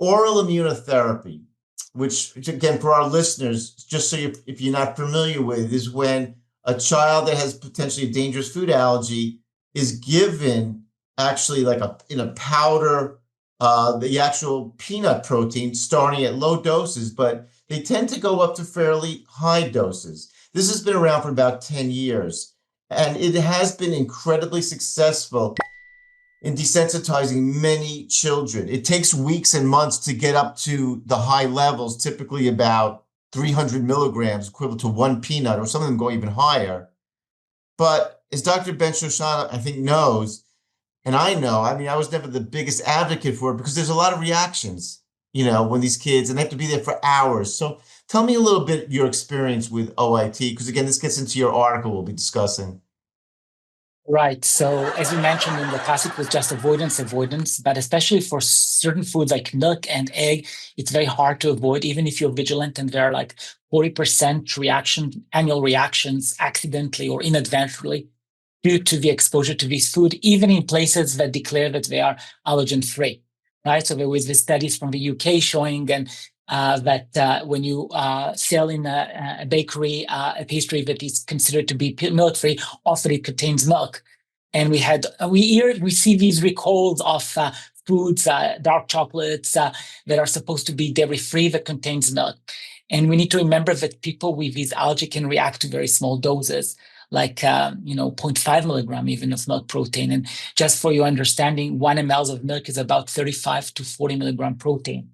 oral immunotherapy, which again, for our listeners, just so if you're not familiar with, is when a child that has potentially a dangerous food allergy is given actually like in a powder, the actual peanut protein starting at low doses, but they tend to go up to fairly high doses. This has been around for about 10 years, and it has been incredibly successful in desensitizing many children. It takes weeks and months to get up to the high levels, typically about 300 milligrams, equivalent to one peanut, or some of them go even higher. But as Dr. Ben Shoshana, I think, knows, and I know, I mean, I was never the biggest advocate for it because there's a lot of reactions, when these kids, and they have to be there for hours. So tell me a little bit your experience with OIT, because again, this gets into your article we'll be discussing. Right. So as you mentioned in the class, it was just avoidance, but especially for certain foods like milk and egg, it's very hard to avoid, even if you're vigilant, and there are like 40% annual reactions accidentally or inadvertently due to the exposure to this food, even in places that declare that they are allergen-free, right? So there was the studies from the UK showing that when you sell in a bakery a pastry that is considered to be milk-free, often it contains milk. And we see these recalls of foods, dark chocolates that are supposed to be dairy-free that contains milk. And we need to remember that people with this allergy can react to very small doses, like 0.5 milligram even of milk protein. And just for your understanding, 1 ml of milk is about 35 to 40 milligram protein.